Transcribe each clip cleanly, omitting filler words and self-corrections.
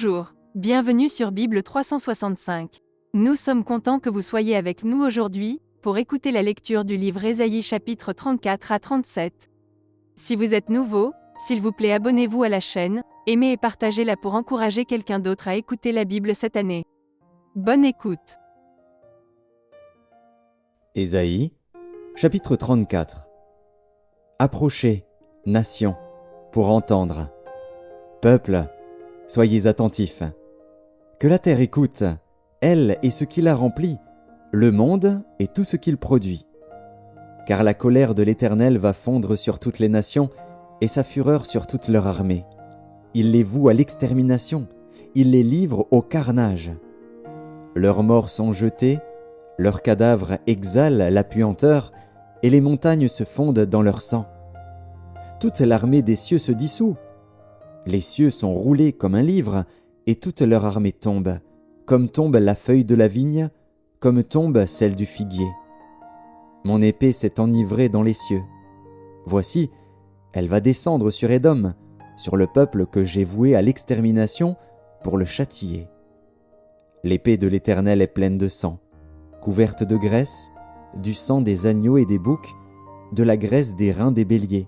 Bonjour, bienvenue sur Bible 365. Nous sommes contents que vous soyez avec nous aujourd'hui, pour écouter la lecture du livre Ésaïe chapitre 34 à 37. Si vous êtes nouveau, s'il vous plaît abonnez-vous à la chaîne, aimez et partagez-la pour encourager quelqu'un d'autre à écouter la Bible cette année. Bonne écoute. Ésaïe, chapitre 34. Approchez, nations, pour entendre. Peuple, soyez attentifs. Que la terre écoute, elle et ce qui la remplit, le monde et tout ce qu'il produit. Car la colère de l'Éternel va fondre sur toutes les nations, et sa fureur sur toute leur armée. Il les voue à l'extermination, il les livre au carnage. Leurs morts sont jetés, leurs cadavres exhalent la puanteur, et les montagnes se fondent dans leur sang. Toute l'armée des cieux se dissout. Les cieux sont roulés comme un livre, et toute leur armée tombe, comme tombe la feuille de la vigne, comme tombe celle du figuier. Mon épée s'est enivrée dans les cieux. Voici, elle va descendre sur Édom, sur le peuple que j'ai voué à l'extermination pour le châtier. L'épée de l'Éternel est pleine de sang, couverte de graisse, du sang des agneaux et des boucs, de la graisse des reins des béliers.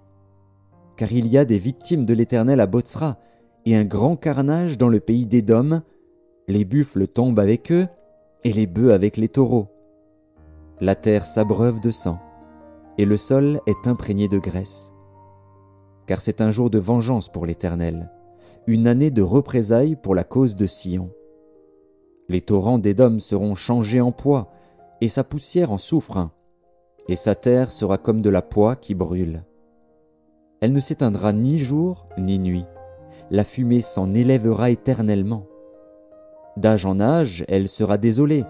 Car il y a des victimes de l'Éternel à Botsra, et un grand carnage dans le pays d'Édom. Les buffles tombent avec eux, et les bœufs avec les taureaux. La terre s'abreuve de sang, et le sol est imprégné de graisse. Car c'est un jour de vengeance pour l'Éternel, une année de représailles pour la cause de Sion. Les torrents d'Édom seront changés en poix, et sa poussière en soufre, et sa terre sera comme de la poix qui brûle. Elle ne s'éteindra ni jour ni nuit, la fumée s'en élèvera éternellement. D'âge en âge, elle sera désolée,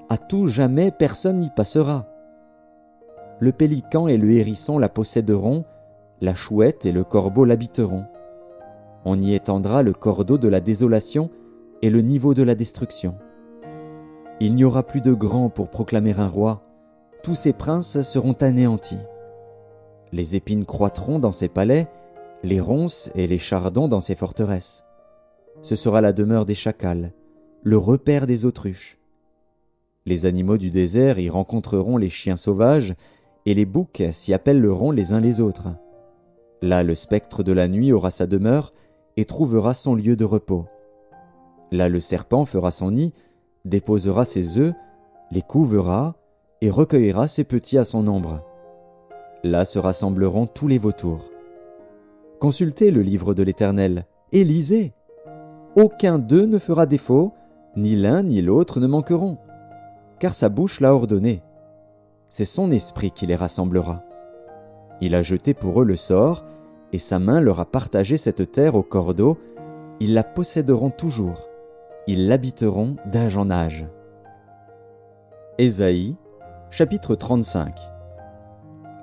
à tout jamais personne n'y passera. Le pélican et le hérisson la posséderont, la chouette et le corbeau l'habiteront. On y étendra le cordeau de la désolation et le niveau de la destruction. Il n'y aura plus de grand pour proclamer un roi, tous ses princes seront anéantis. Les épines croîtront dans ses palais, les ronces et les chardons dans ses forteresses. Ce sera la demeure des chacals, le repaire des autruches. Les animaux du désert y rencontreront les chiens sauvages, et les boucs s'y appelleront les uns les autres. Là le spectre de la nuit aura sa demeure, et trouvera son lieu de repos. Là le serpent fera son nid, déposera ses œufs, les couvera, et recueillera ses petits à son ombre. Là se rassembleront tous les vautours. Consultez le livre de l'Éternel, et lisez. Aucun d'eux ne fera défaut, ni l'un ni l'autre ne manqueront, car sa bouche l'a ordonné. C'est son esprit qui les rassemblera. Il a jeté pour eux le sort, et sa main leur a partagé cette terre au cordeau. Ils la posséderont toujours. Ils l'habiteront d'âge en âge. Ésaïe, chapitre 35.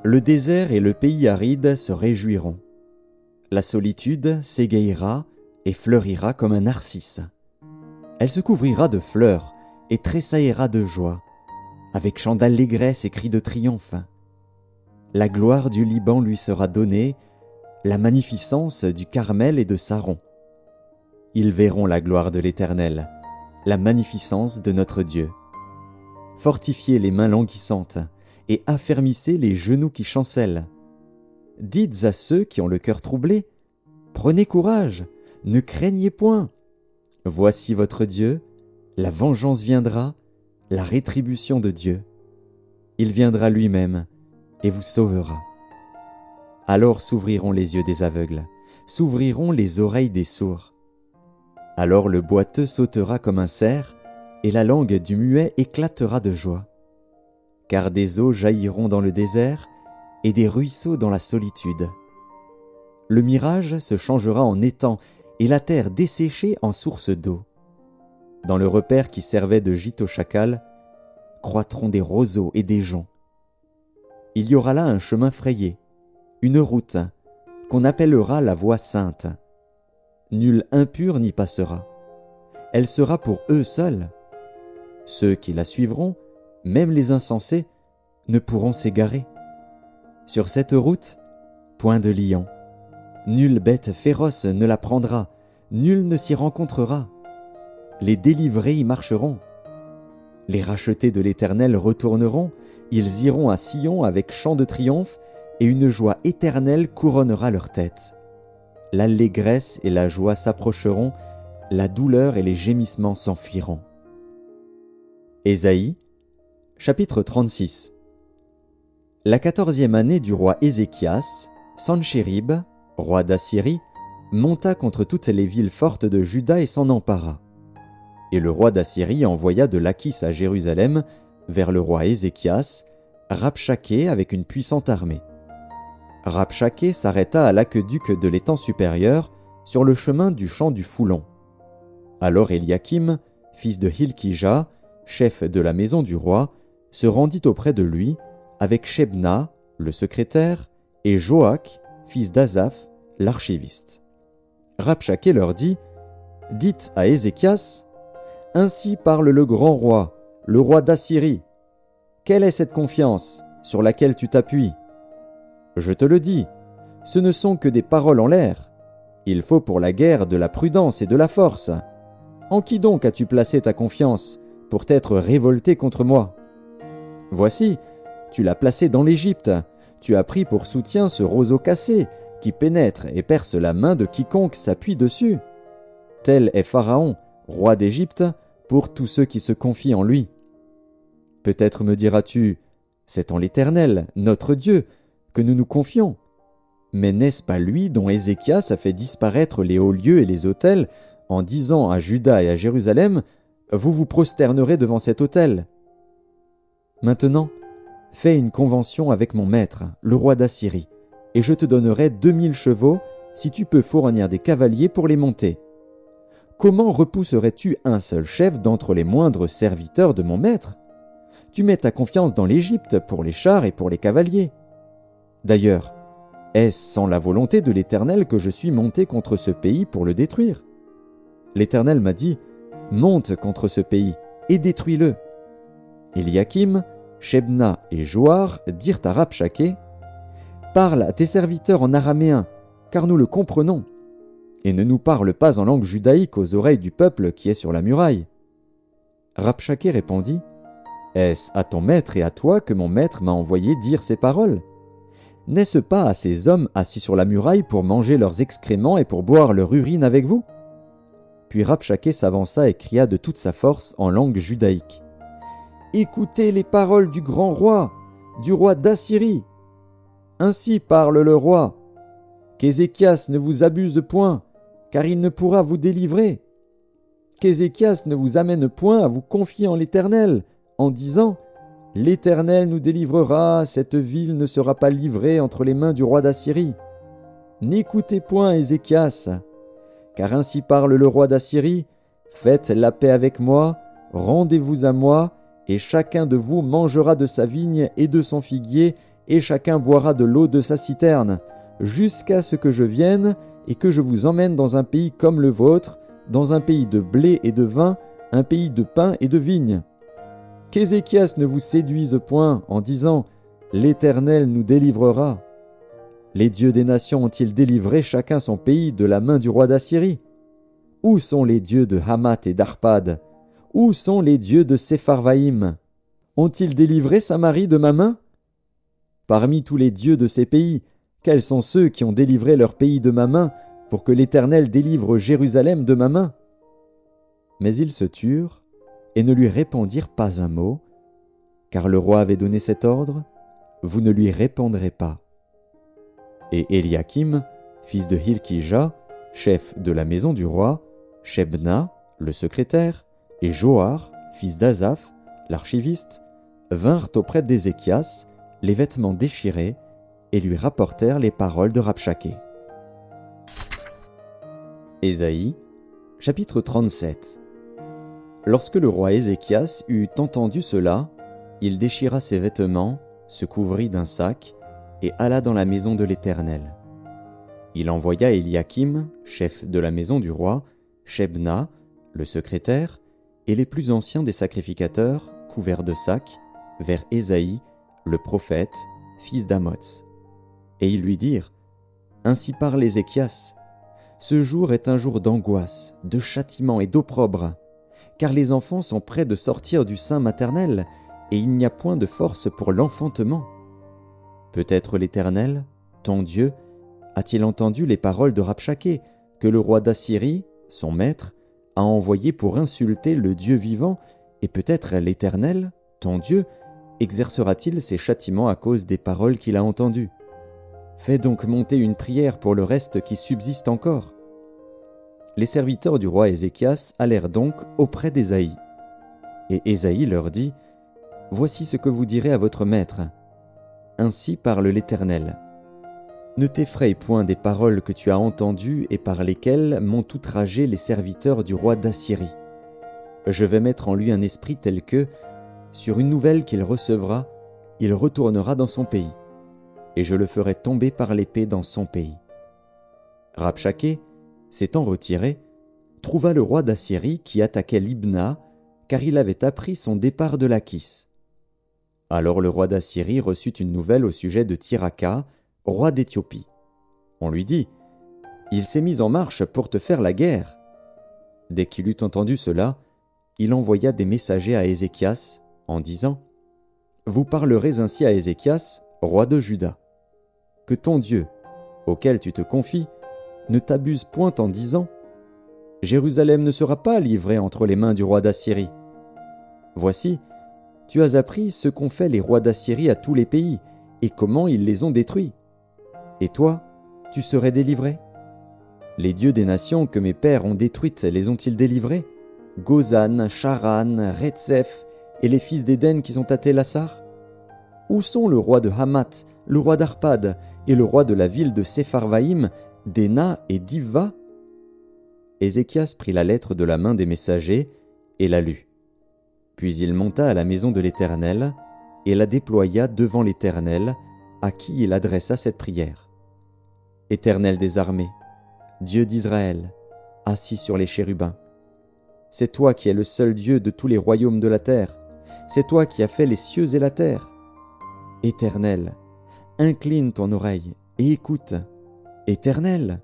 Le désert et le pays aride se réjouiront. La solitude s'égayera et fleurira comme un narcisse. Elle se couvrira de fleurs et tressaillera de joie, avec chants d'allégresse et cris de triomphe. La gloire du Liban lui sera donnée, la magnificence du Carmel et de Saron. Ils verront la gloire de l'Éternel, la magnificence de notre Dieu. Fortifiez les mains languissantes et affermissez les genoux qui chancellent. Dites à ceux qui ont le cœur troublé, prenez courage, ne craignez point. Voici votre Dieu, la vengeance viendra, la rétribution de Dieu. Il viendra lui-même et vous sauvera. Alors s'ouvriront les yeux des aveugles, s'ouvriront les oreilles des sourds. Alors le boiteux sautera comme un cerf, et la langue du muet éclatera de joie. Car des eaux jailliront dans le désert, et des ruisseaux dans la solitude. Le mirage se changera en étang, et la terre desséchée en source d'eau. Dans le repaire qui servait de gîte aux chacals, croîtront des roseaux et des joncs. Il y aura là un chemin frayé, une route, qu'on appellera la voie sainte. Nul impur n'y passera. Elle sera pour eux seuls. Ceux qui la suivront, même les insensés, ne pourront s'égarer. Sur cette route, point de lion. Nulle bête féroce ne la prendra, nul ne s'y rencontrera. les délivrés y marcheront. Les rachetés de l'Éternel retourneront, ils iront à Sion avec chant de triomphe, et une joie éternelle couronnera leur tête. L'allégresse et la joie s'approcheront, la douleur et les gémissements s'enfuiront. Ésaïe, chapitre 36. La 14e année du roi Ézéchias, Sanchérib, roi d'Assyrie, monta contre toutes les villes fortes de Juda et s'en empara. Et le roi d'Assyrie envoya de Lachis à Jérusalem, vers le roi Ézéchias, Rabshaké avec une puissante armée. Rabshaké s'arrêta à l'aqueduc de l'étang supérieur, sur le chemin du champ du Foulon. Alors Éliakim, fils de Hilkija, chef de la maison du roi, se rendit auprès de lui, avec Shebna, le secrétaire, et Joach, fils d'Azaph, l'archiviste. Rabshaké leur dit : « Dites à Ézéchias, ainsi parle le grand roi, le roi d'Assyrie. Quelle est cette confiance sur laquelle tu t'appuies ? Je te le dis, ce ne sont que des paroles en l'air. Il faut pour la guerre de la prudence et de la force. En qui donc as-tu placé ta confiance pour t'être révolté contre moi ? Voici, tu l'as placé dans l'Égypte. Tu as pris pour soutien ce roseau cassé qui pénètre et perce la main de quiconque s'appuie dessus. Tel est Pharaon, roi d'Égypte, pour tous ceux qui se confient en lui. Peut-être me diras-tu, c'est en l'Éternel, notre Dieu, que nous nous confions. Mais n'est-ce pas lui dont Ézéchias a fait disparaître les hauts lieux et les autels, en disant à Juda et à Jérusalem, « Vous vous prosternerez devant cet autel ». Maintenant, fais une convention avec mon maître, le roi d'Assyrie, et je te donnerai 2000 chevaux si tu peux fournir des cavaliers pour les monter. Comment repousserais-tu un seul chef d'entre les moindres serviteurs de mon maître ? Tu mets ta confiance dans l'Égypte pour les chars et pour les cavaliers. D'ailleurs, est-ce sans la volonté de l'Éternel que je suis monté contre ce pays pour le détruire ? L'Éternel m'a dit, « Monte contre ce pays et détruis-le. » Éliakim, Shebna et Joar dirent à Rabshaké, « Parle à tes serviteurs en araméen, car nous le comprenons, et ne nous parle pas en langue judaïque aux oreilles du peuple qui est sur la muraille. » Rabshaké répondit, « Est-ce à ton maître et à toi que mon maître m'a envoyé dire ces paroles ? N'est-ce pas à ces hommes assis sur la muraille pour manger leurs excréments et pour boire leur urine avec vous ?» Puis Rabshaké s'avança et cria de toute sa force en langue judaïque. « Écoutez les paroles du grand roi, du roi d'Assyrie. Ainsi parle le roi. Qu'Ézéchias ne vous abuse point, car il ne pourra vous délivrer. Qu'Ézéchias ne vous amène point à vous confier en l'Éternel, en disant « L'Éternel nous délivrera, cette ville ne sera pas livrée entre les mains du roi d'Assyrie. » N'écoutez point Ézéchias, car ainsi parle le roi d'Assyrie, « Faites la paix avec moi, rendez-vous à moi, et chacun de vous mangera de sa vigne et de son figuier, et chacun boira de l'eau de sa citerne, jusqu'à ce que je vienne et que je vous emmène dans un pays comme le vôtre, dans un pays de blé et de vin, un pays de pain et de vigne. Qu'Ézéchias ne vous séduise point en disant « L'Éternel nous délivrera ». Les dieux des nations ont-ils délivré chacun son pays de la main du roi d'Assyrie ? Où sont les dieux de Hamath et d'Arpad ? Où sont les dieux de Sepharvaïm ? Ont-ils délivré Samarie de ma main ? Parmi tous les dieux de ces pays, quels sont ceux qui ont délivré leur pays de ma main pour que l'Éternel délivre Jérusalem de ma main ? Mais ils se turent et ne lui répondirent pas un mot, car le roi avait donné cet ordre, « Vous ne lui répondrez pas. » Et Éliakim, fils de Hilkija, chef de la maison du roi, Shebna, le secrétaire, et Joar, fils d'Azaph, l'archiviste, vinrent auprès d'Ézéchias, les vêtements déchirés, et lui rapportèrent les paroles de Rabshaké. Ésaïe, chapitre 37. Lorsque le roi Ézéchias eut entendu cela, il déchira ses vêtements, se couvrit d'un sac, et alla dans la maison de l'Éternel. Il envoya Éliakim, chef de la maison du roi, Shebna, le secrétaire, et les plus anciens des sacrificateurs, couverts de sacs, vers Ésaïe, le prophète, fils d'Amoz. Et ils lui dirent, « Ainsi parle Ézéchias, ce jour est un jour d'angoisse, de châtiment et d'opprobre, car les enfants sont près de sortir du sein maternel, et il n'y a point de force pour l'enfantement. Peut-être l'Éternel, ton Dieu, a-t-il entendu les paroles de Rabshakeh, que le roi d'Assyrie, son maître, a envoyé pour insulter le Dieu vivant, et peut-être l'Éternel, ton Dieu, exercera-t-il ses châtiments à cause des paroles qu'il a entendues. Fais donc monter une prière pour le reste qui subsiste encore. Les serviteurs du roi Ézéchias allèrent donc auprès d'Ésaïe. Et Ésaïe leur dit, « Voici ce que vous direz à votre maître. Ainsi parle l'Éternel. Ne t'effraie point des paroles que tu as entendues et par lesquelles m'ont outragé les serviteurs du roi d'Assyrie. Je vais mettre en lui un esprit tel que, sur une nouvelle qu'il recevra, il retournera dans son pays, et je le ferai tomber par l'épée dans son pays. » Rabshakeh, s'étant retiré, trouva le roi d'Assyrie qui attaquait Libna, car il avait appris son départ de Lachis. Alors le roi d'Assyrie reçut une nouvelle au sujet de Tirhaka, roi d'Éthiopie. On lui dit, « Il s'est mis en marche pour te faire la guerre. » Dès qu'il eut entendu cela, il envoya des messagers à Ézéchias, en disant, « Vous parlerez ainsi à Ézéchias, roi de Juda. Que ton Dieu, auquel tu te confies, ne t'abuse point en disant, « Jérusalem ne sera pas livrée entre les mains du roi d'Assyrie. » Voici, tu as appris ce qu'ont fait les rois d'Assyrie à tous les pays, et comment ils les ont détruits. Et toi, tu serais délivré? Les dieux des nations que mes pères ont détruites les ont-ils délivrés? Gozan, Charan, Retsef, et les fils d'Éden qui sont à Télassar? Où sont le roi de Hamath, le roi d'Arpad, et le roi de la ville de Sepharvaïm, d'Ena et d'Ivva? Ézéchias prit la lettre de la main des messagers et la lut. Puis il monta à la maison de l'Éternel et la déploya devant l'Éternel, à qui il adressa cette prière. Éternel des armées, Dieu d'Israël, assis sur les chérubins, c'est toi qui es le seul Dieu de tous les royaumes de la terre, c'est toi qui as fait les cieux et la terre. Éternel, incline ton oreille et écoute. Éternel,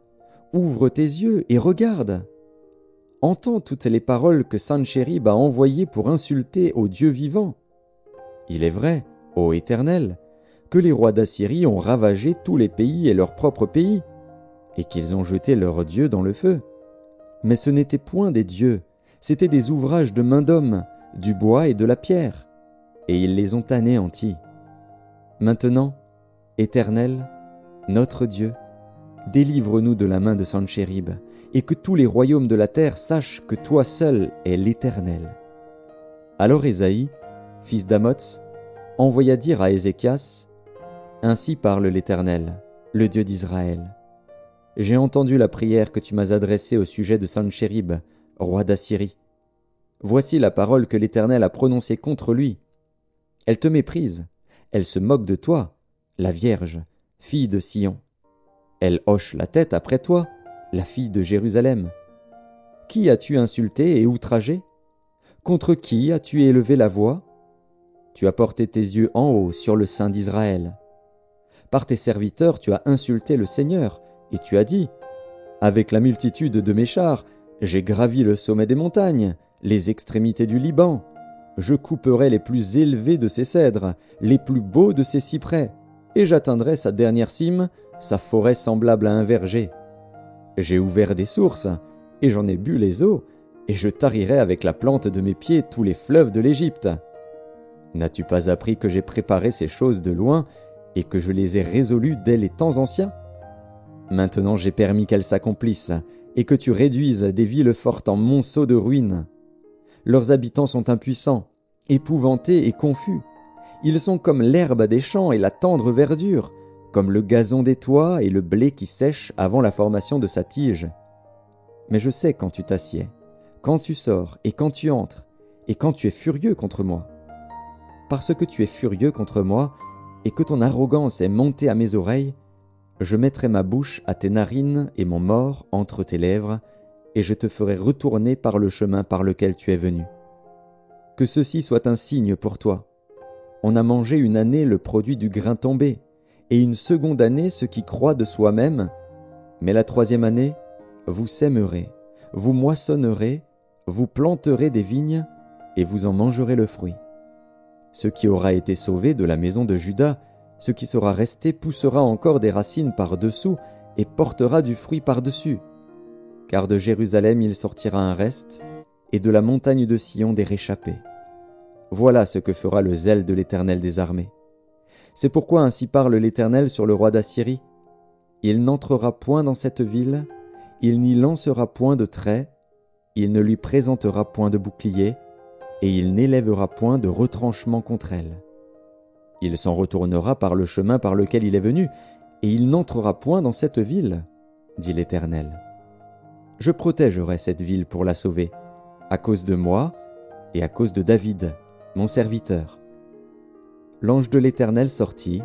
ouvre tes yeux et regarde. Entends toutes les paroles que Sanchérib a envoyées pour insulter au Dieu vivant. Il est vrai, ô Éternel, que les rois d'Assyrie ont ravagé tous les pays et leur propre pays, et qu'ils ont jeté leurs dieux dans le feu. Mais ce n'étaient point des dieux, c'étaient des ouvrages de main d'homme, du bois et de la pierre, et ils les ont anéantis. Maintenant, Éternel, notre Dieu, délivre-nous de la main de Sanchérib, et que tous les royaumes de la terre sachent que toi seul es l'Éternel. Alors Ésaïe, fils d'Amoz, envoya dire à Ézéchias, « Ainsi parle l'Éternel, le Dieu d'Israël. J'ai entendu la prière que tu m'as adressée au sujet de Sanchérib, roi d'Assyrie. Voici la parole que l'Éternel a prononcée contre lui. Elle te méprise, elle se moque de toi, la Vierge, fille de Sion. Elle hoche la tête après toi, la fille de Jérusalem. Qui as-tu insulté et outragé? Contre qui as-tu élevé la voix? Tu as porté tes yeux en haut sur le sein d'Israël. Par tes serviteurs tu as insulté le Seigneur, et tu as dit, « Avec la multitude de mes chars, j'ai gravi le sommet des montagnes, les extrémités du Liban. Je couperai les plus élevés de ses cèdres, les plus beaux de ses cyprès, et j'atteindrai sa dernière cime, sa forêt semblable à un verger. J'ai ouvert des sources, et j'en ai bu les eaux, et je tarirai avec la plante de mes pieds tous les fleuves de l'Égypte. N'as-tu pas appris que j'ai préparé ces choses de loin, et que je les ai résolues dès les temps anciens? Maintenant j'ai permis qu'elles s'accomplissent, et que tu réduises des villes fortes en monceaux de ruines. Leurs habitants sont impuissants, épouvantés et confus. Ils sont comme l'herbe des champs et la tendre verdure, comme le gazon des toits et le blé qui sèche avant la formation de sa tige. Mais je sais quand tu t'assieds, quand tu sors et quand tu entres, et quand tu es furieux contre moi. Parce que tu es furieux contre moi, et que ton arrogance est montée à mes oreilles, je mettrai ma bouche à tes narines et mon mors entre tes lèvres, et je te ferai retourner par le chemin par lequel tu es venu. Que ceci soit un signe pour toi. On a mangé une année le produit du grain tombé, et une seconde année ce qui croît de soi-même, mais la troisième année, vous sèmerez, vous moissonnerez, Vous planterez des vignes, et vous en mangerez le fruit. Ce qui aura été sauvé de la maison de Juda, ce qui sera resté poussera encore des racines par-dessous, et portera du fruit par-dessus. Car de Jérusalem il sortira un reste, et de la montagne de Sion des réchappés. Voilà ce que fera le zèle de l'Éternel des armées. C'est pourquoi ainsi parle l'Éternel sur le roi d'Assyrie. Il n'entrera point dans cette ville, il n'y lancera point de trait, il ne lui présentera point de bouclier, et il n'élèvera point de retranchement contre elle. Il s'en retournera par le chemin par lequel il est venu, et il n'entrera point dans cette ville, dit l'Éternel. Je protégerai cette ville pour la sauver, à cause de moi et à cause de David, mon serviteur. L'ange de l'Éternel sortit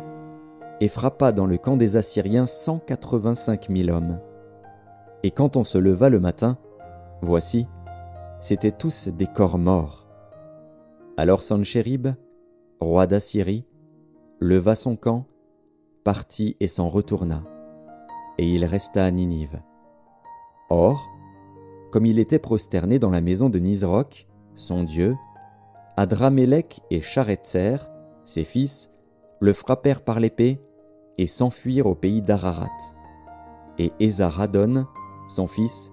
et frappa dans le camp des Assyriens 185 000 hommes. Et quand on se leva le matin, voici, c'étaient tous des corps morts. Alors Sanchérib, roi d'Assyrie, leva son camp, partit et s'en retourna, et il resta à Ninive. Or, comme il était prosterné dans la maison de Nisroch, son dieu, Adramélec et Charetzer, ses fils, le frappèrent par l'épée et s'enfuirent au pays d'Ararat. Et Esarhaddon, son fils,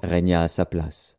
régna à sa place.